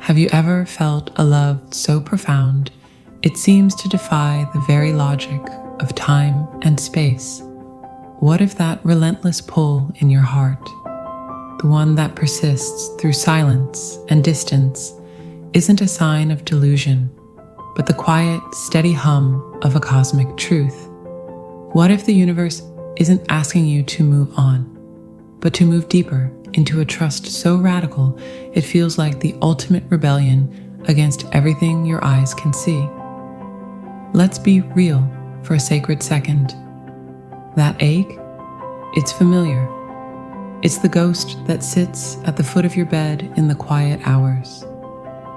Have you ever felt a love so profound it seems to defy the very logic of time and space? What if that relentless pull in your heart, the one that persists through silence and distance, isn't a sign of delusion, but the quiet, steady hum of a cosmic truth? What if the universe isn't asking you to move on, but to move deeper into a trust so radical it feels like the ultimate rebellion against everything your eyes can see? Let's be real for a sacred second. That ache, it's familiar. It's the ghost that sits at the foot of your bed in the quiet hours.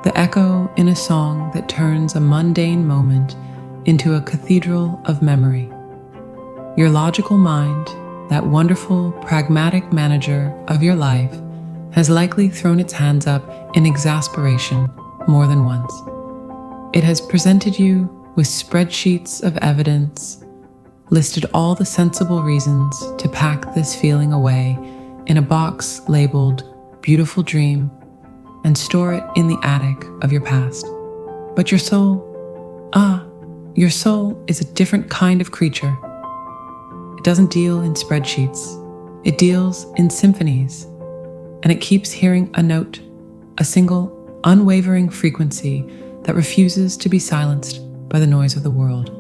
The echo in a song that turns a mundane moment into a cathedral of memory. Your logical mind, that wonderful, pragmatic manager of your life, has likely thrown its hands up in exasperation more than once. It has presented you with spreadsheets of evidence, listed all the sensible reasons to pack this feeling away in a box labeled "Beautiful Dream" and store it in the attic of your past. But your soul is a different kind of creature. It doesn't deal in spreadsheets. It deals in symphonies, and it keeps hearing a note, a single, unwavering frequency that refuses to be silenced by the noise of the world.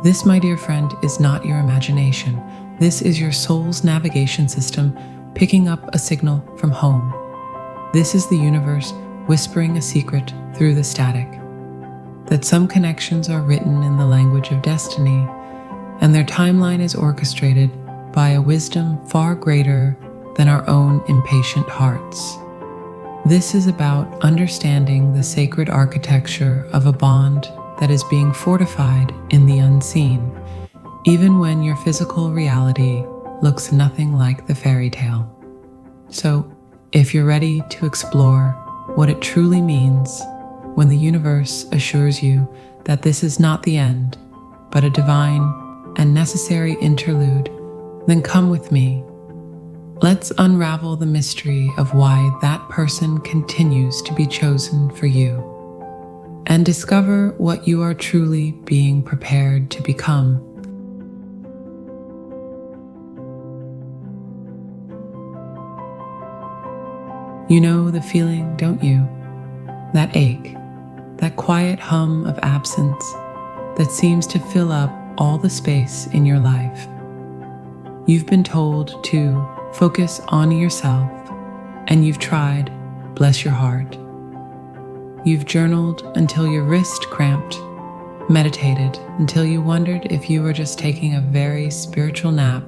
This, my dear friend, is not your imagination. This is your soul's navigation system picking up a signal from home. This is the universe whispering a secret through the static. That some connections are written in the language of destiny, and their timeline is orchestrated by a wisdom far greater than our own impatient hearts. This is about understanding the sacred architecture of a bond that is being fortified in the unseen, even when your physical reality looks nothing like the fairy tale. So, if you're ready to explore what it truly means when the universe assures you that this is not the end, but a divine and necessary interlude, then come with me. Let's unravel the mystery of why that person continues to be chosen for you, and discover what you are truly being prepared to become. You know the feeling, don't you? That ache, that quiet hum of absence that seems to fill up all the space in your life. You've been told to focus on yourself, and you've tried, bless your heart. You've journaled until your wrist cramped, meditated until you wondered if you were just taking a very spiritual nap,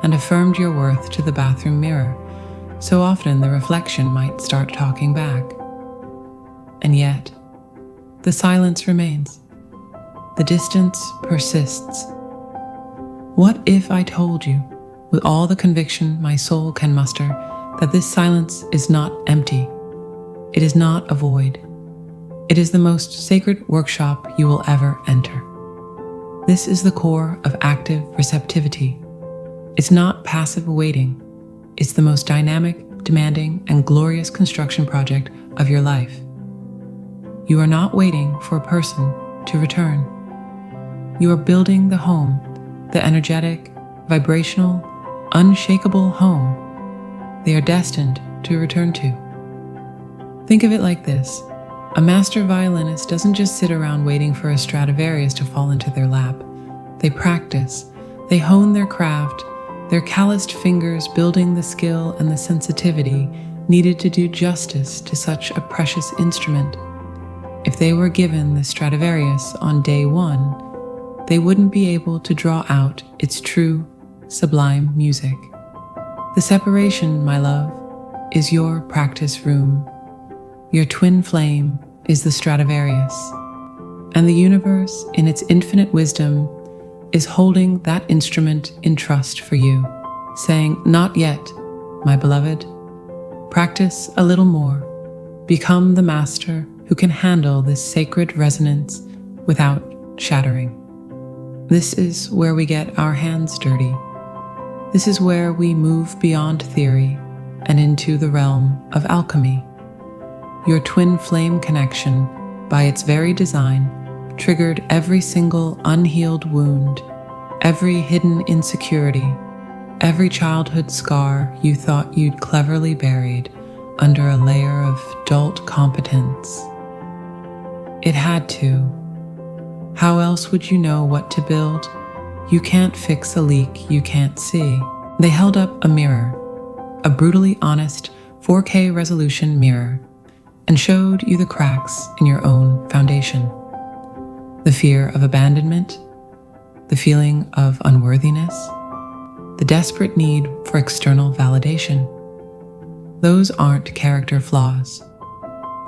and affirmed your worth to the bathroom mirror. So often the reflection might start talking back. And yet, the silence remains. The distance persists. What if I told you, with all the conviction my soul can muster, that this silence is not empty? It is not a void. It is the most sacred workshop you will ever enter. This is the core of active receptivity. It's not passive waiting. It's the most dynamic, demanding, and glorious construction project of your life. You are not waiting for a person to return. You are building the home, the energetic, vibrational, unshakable home they are destined to return to. Think of it like this. A master violinist doesn't just sit around waiting for a Stradivarius to fall into their lap. They practice, they hone their craft, their calloused fingers building the skill and the sensitivity needed to do justice to such a precious instrument. If they were given the Stradivarius on day one, they wouldn't be able to draw out its true, sublime music. The separation, my love, is your practice room. Your twin flame is the Stradivarius, and the universe, in its infinite wisdom, is holding that instrument in trust for you, saying, "Not yet, my beloved. Practice a little more. Become the master who can handle this sacred resonance without shattering." This is where we get our hands dirty. This is where we move beyond theory and into the realm of alchemy. your twin flame connection, by its very design, triggered every single unhealed wound, every hidden insecurity, every childhood scar you thought you'd cleverly buried under a layer of adult competence. It had to. How else would you know what to build? You can't fix a leak you can't see. They held up a mirror, a brutally honest 4K resolution mirror, and showed you the cracks in your own foundation. The fear of abandonment, the feeling of unworthiness, the desperate need for external validation. Those aren't character flaws.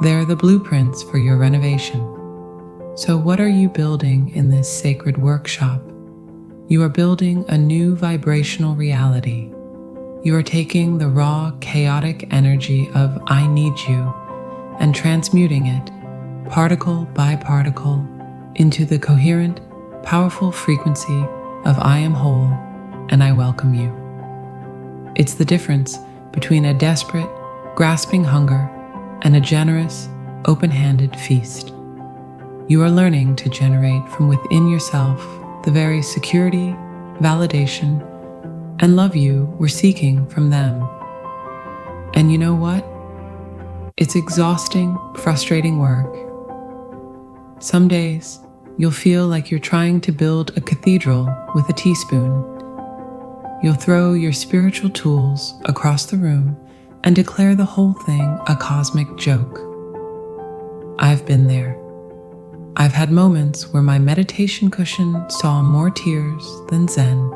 They're the blueprints for your renovation. So what are you building in this sacred workshop? You are building a new vibrational reality. You are taking the raw, chaotic energy of I need you and transmuting it, particle by particle, into the coherent, powerful frequency of I am whole and I welcome you. It's the difference between a desperate, grasping hunger and a generous, open-handed feast. You are learning to generate from within yourself the very security, validation, and love you were seeking from them. And you know what? It's exhausting, frustrating work. Some days, you'll feel like you're trying to build a cathedral with a teaspoon. You'll throw your spiritual tools across the room and declare the whole thing a cosmic joke. I've been there. I've had moments where my meditation cushion saw more tears than Zen,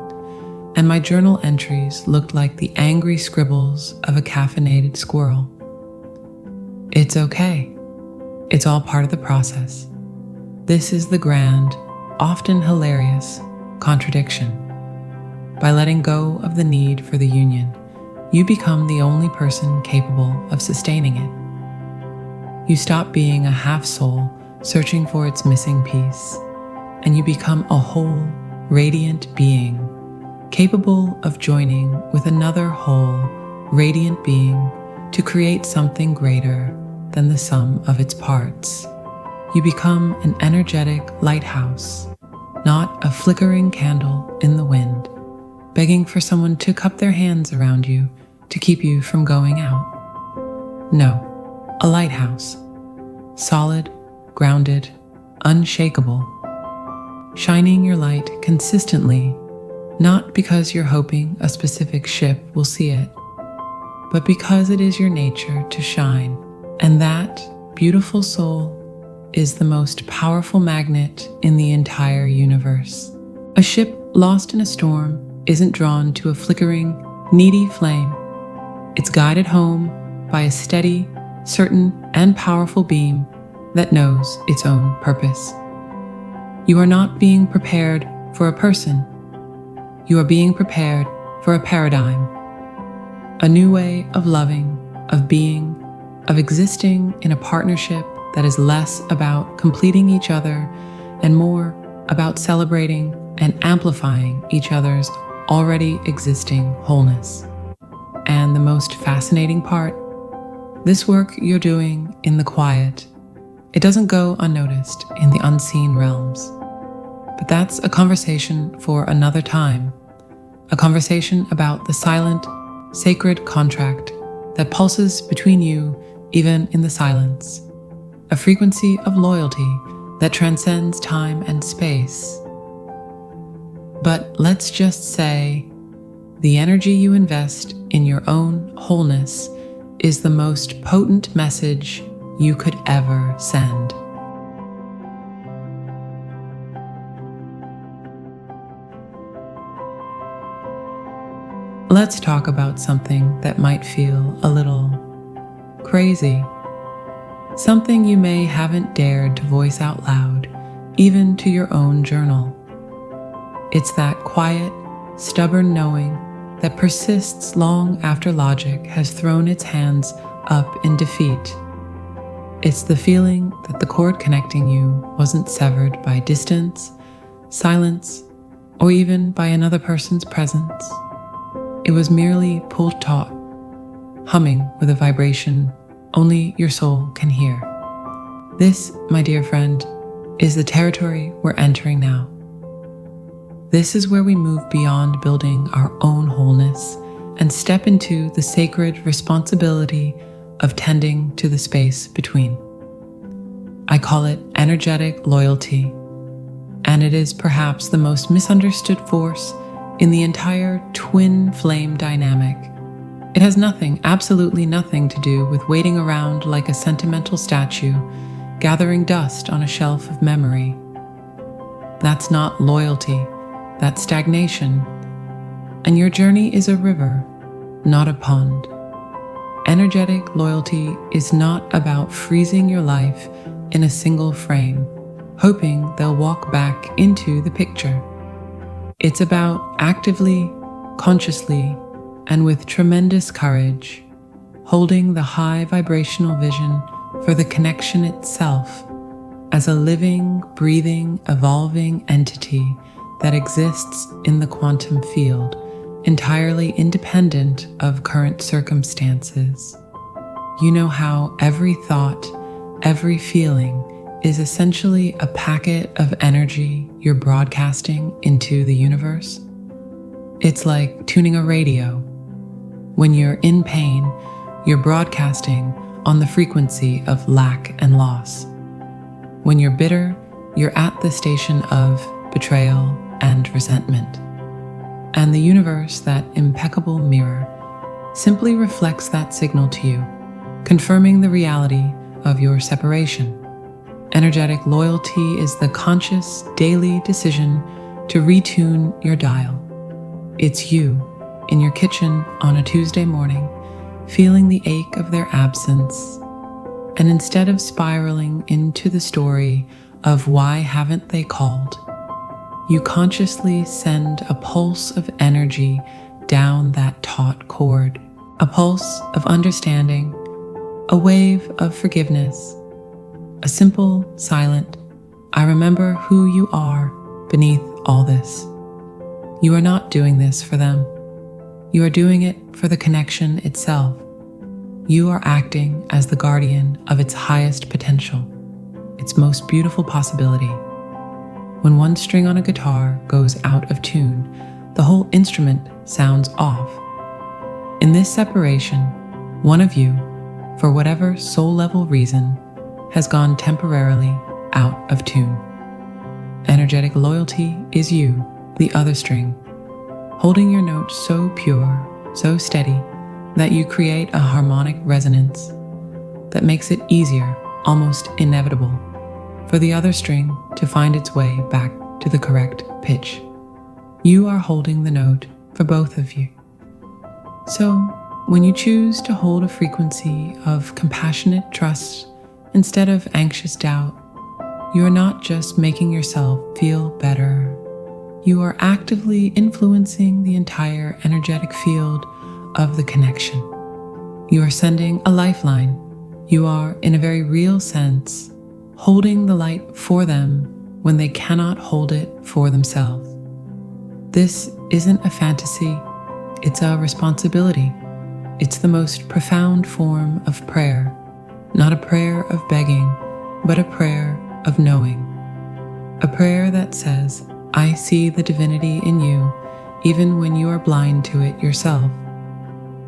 and my journal entries looked like the angry scribbles of a caffeinated squirrel. It's okay. It's all part of the process. This is the grand, often hilarious, contradiction. By letting go of the need for the union, you become the only person capable of sustaining it. You stop being a half-soul searching for its missing piece, and you become a whole, radiant being, capable of joining with another whole, radiant being to create something greater than the sum of its parts. You become an energetic lighthouse, not a flickering candle in the wind, begging for someone to cup their hands around you to keep you from going out. No, a lighthouse, solid, grounded, unshakable, shining your light consistently, not because you're hoping a specific ship will see it, but because it is your nature to shine, and that beautiful soul is the most powerful magnet in the entire universe. A ship lost in a storm isn't drawn to a flickering, needy flame. It's guided home by a steady, certain, and powerful beam that knows its own purpose. You are not being prepared for a person. You are being prepared for a paradigm, a new way of loving, of being, of existing in a partnership that is less about completing each other and more about celebrating and amplifying each other's already existing wholeness. And the most fascinating part, this work you're doing in the quiet, it doesn't go unnoticed in the unseen realms. But that's a conversation for another time, a conversation about the silent, sacred contract that pulses between you even in the silence, a frequency of loyalty that transcends time and space. But let's just say, the energy you invest in your own wholeness is the most potent message you could ever send. Let's talk about something that might feel a little crazy. Something you may haven't dared to voice out loud, even to your own journal. It's that quiet, stubborn knowing that persists long after logic has thrown its hands up in defeat. It's the feeling that the cord connecting you wasn't severed by distance, silence, or even by another person's presence. It was merely pulled taut, humming with a vibration only your soul can hear. This, my dear friend, is the territory we're entering now. This is where we move beyond building our own wholeness and step into the sacred responsibility of tending to the space between. I call it energetic loyalty, and it is perhaps the most misunderstood force in the entire twin flame dynamic. It has nothing, absolutely nothing to do with waiting around like a sentimental statue, gathering dust on a shelf of memory. That's not loyalty, that's stagnation. And your journey is a river, not a pond. Energetic loyalty is not about freezing your life in a single frame, hoping they'll walk back into the picture. It's about actively, consciously, and with tremendous courage, holding the high vibrational vision for the connection itself as a living, breathing, evolving entity that exists in the quantum field, entirely independent of current circumstances. You know how every thought, every feeling is essentially a packet of energy you're broadcasting into the universe? It's like tuning a radio. When you're in pain, you're broadcasting on the frequency of lack and loss. When you're bitter, you're at the station of betrayal and resentment. And the universe, that impeccable mirror, simply reflects that signal to you, confirming the reality of your separation. Energetic loyalty is the conscious daily decision to retune your dial. It's you in your kitchen on a Tuesday morning, feeling the ache of their absence, and instead of spiraling into the story of why haven't they called, you consciously send a pulse of energy down that taut cord, a pulse of understanding, a wave of forgiveness, a simple, silent, I remember who you are beneath all this. You are not doing this for them. You are doing it for the connection itself. You are acting as the guardian of its highest potential, its most beautiful possibility. When one string on a guitar goes out of tune, the whole instrument sounds off. In this separation, one of you, for whatever soul-level reason, has gone temporarily out of tune. Energetic loyalty is you, the other string, holding your note so pure, so steady, that you create a harmonic resonance that makes it easier, almost inevitable, for the other string to find its way back to the correct pitch. You are holding the note for both of you. So, when you choose to hold a frequency of compassionate trust instead of anxious doubt, you are not just making yourself feel better. You are actively influencing the entire energetic field of the connection. You are sending a lifeline. You are, in a very real sense, holding the light for them when they cannot hold it for themselves. This isn't a fantasy, it's a responsibility. It's the most profound form of prayer, not a prayer of begging, but a prayer of knowing. A prayer that says, I see the divinity in you, even when you are blind to it yourself.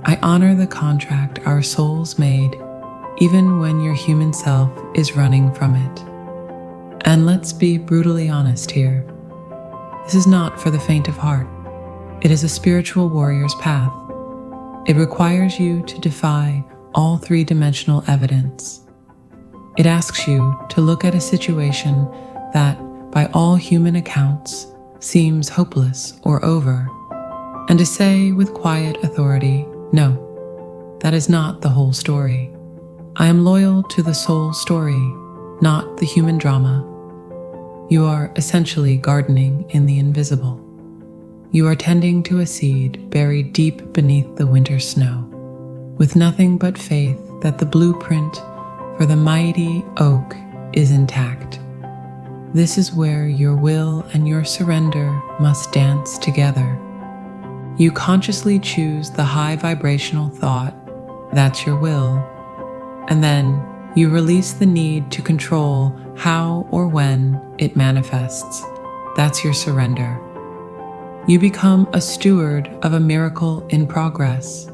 I honor the contract our souls made, even when your human self is running from it. And let's be brutally honest here. This is not for the faint of heart. It is a spiritual warrior's path. It requires you to defy all three-dimensional evidence. It asks you to look at a situation that, by all human accounts, seems hopeless or over, and to say with quiet authority, no, that is not the whole story. I am loyal to the soul story, not the human drama. You are essentially gardening in the invisible. You are tending to a seed buried deep beneath the winter snow, with nothing but faith that the blueprint for the mighty oak is intact. This is where your will and your surrender must dance together. You consciously choose the high vibrational thought, that's your will, And then you release the need to control how or when it manifests. That's your surrender. You become a steward of a miracle in progress.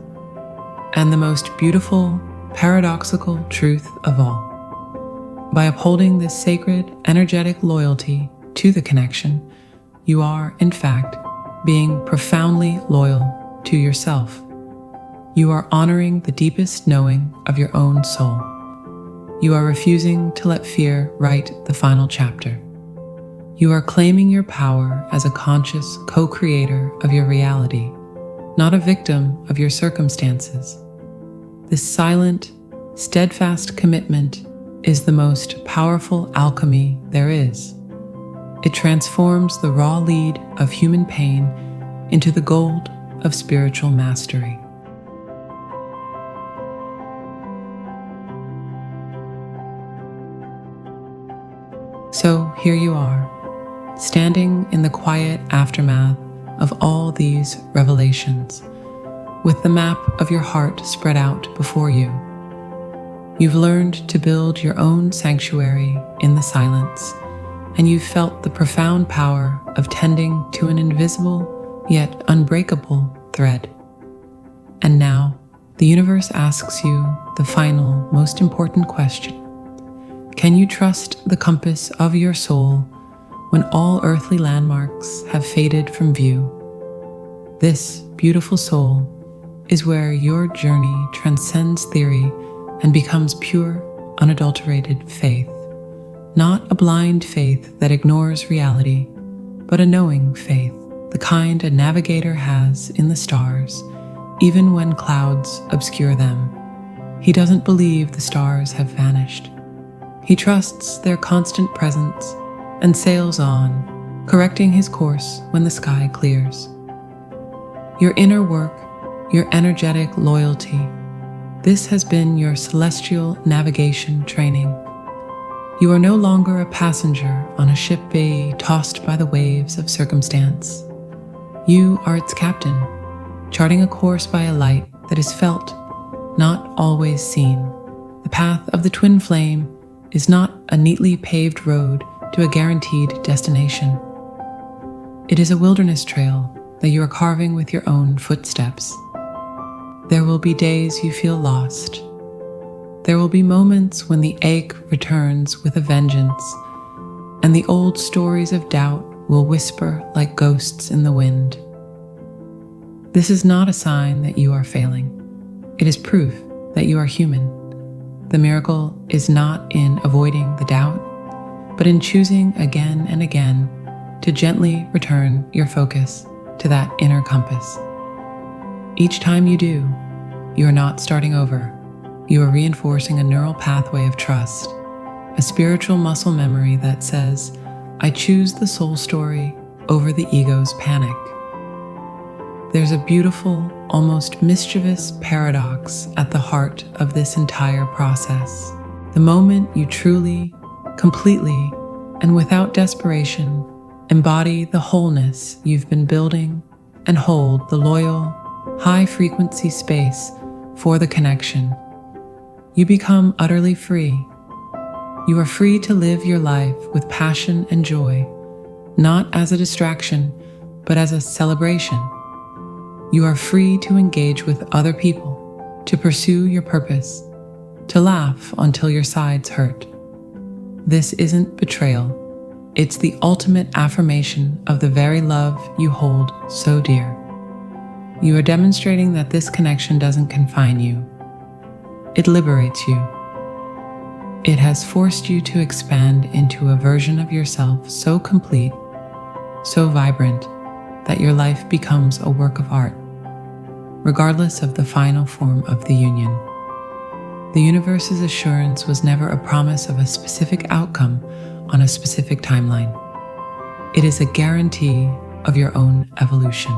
And the most beautiful, paradoxical truth of all. By upholding this sacred, energetic loyalty to the connection, you are, in fact, being profoundly loyal to yourself. You are honoring the deepest knowing of your own soul. You are refusing to let fear write the final chapter. You are claiming your power as a conscious co-creator of your reality, not a victim of your circumstances. This silent, steadfast commitment is the most powerful alchemy there is. It transforms the raw lead of human pain into the gold of spiritual mastery. So here you are, standing in the quiet aftermath of all these revelations, with the map of your heart spread out before you. You've learned to build your own sanctuary in the silence, and you've felt the profound power of tending to an invisible yet unbreakable thread. And now, the universe asks you the final, most important question. Can you trust the compass of your soul when all earthly landmarks have faded from view? This beautiful soul is where your journey transcends theory and becomes pure, unadulterated faith. Not a blind faith that ignores reality, but a knowing faith, the kind a navigator has in the stars, even when clouds obscure them. He doesn't believe the stars have vanished. He trusts their constant presence and sails on, correcting his course when the sky clears. Your inner work, your energetic loyalty, this has been your celestial navigation training. You are no longer a passenger on a ship bay tossed by the waves of circumstance. You are its captain, charting a course by a light that is felt, not always seen. The path of the twin flame is not a neatly paved road to a guaranteed destination. It is a wilderness trail that you are carving with your own footsteps. There will be days you feel lost. There will be moments when the ache returns with a vengeance, and the old stories of doubt will whisper like ghosts in the wind. This is not a sign that you are failing. It is proof that you are human. The miracle is not in avoiding the doubt, but in choosing again and again to gently return your focus to that inner compass. Each time you do, you are not starting over. You are reinforcing a neural pathway of trust, a spiritual muscle memory that says, I choose the soul story over the ego's panic. There's a beautiful, almost mischievous paradox at the heart of this entire process. The moment you truly, completely, and without desperation, embody the wholeness you've been building and hold the loyal, high-frequency space for the connection, you become utterly free. You are free to live your life with passion and joy, not as a distraction, but as a celebration. You are free to engage with other people, to pursue your purpose, to laugh until your sides hurt. This isn't betrayal. It's the ultimate affirmation of the very love you hold so dear. You are demonstrating that this connection doesn't confine you. It liberates you. It has forced you to expand into a version of yourself so complete, so vibrant, that your life becomes a work of art, regardless of the final form of the union. The universe's assurance was never a promise of a specific outcome on a specific timeline. It is a guarantee of your own evolution.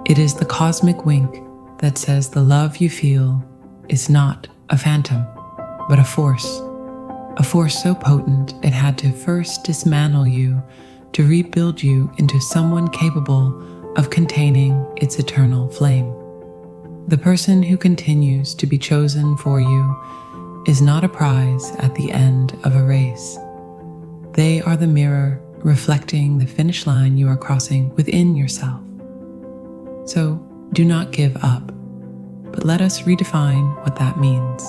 It is the cosmic wink that says the love you feel is not a phantom, but a force so potent it had to first dismantle you to rebuild you into someone capable of containing its eternal flame. The person who continues to be chosen for you is not a prize at the end of a race. They are the mirror reflecting the finish line you are crossing within yourself. So do not give up, but let us redefine what that means.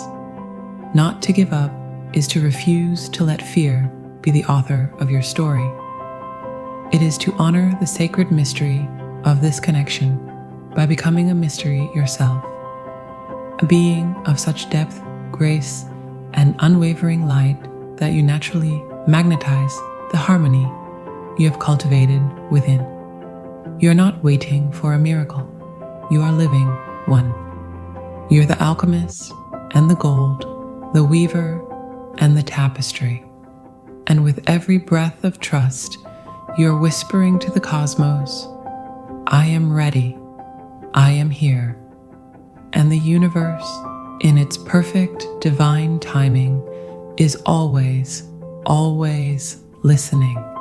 Not to give up is to refuse to let fear be the author of your story. It is to honor the sacred mystery of this connection by becoming a mystery yourself, a being of such depth, grace, and unwavering light that you naturally magnetize the harmony you have cultivated within. You are not waiting for a miracle. You are living one. You're the alchemist and the gold, the weaver and the tapestry. And with every breath of trust, you're whispering to the cosmos, I am ready, I am here. And the universe, in its perfect divine timing, is always, always listening.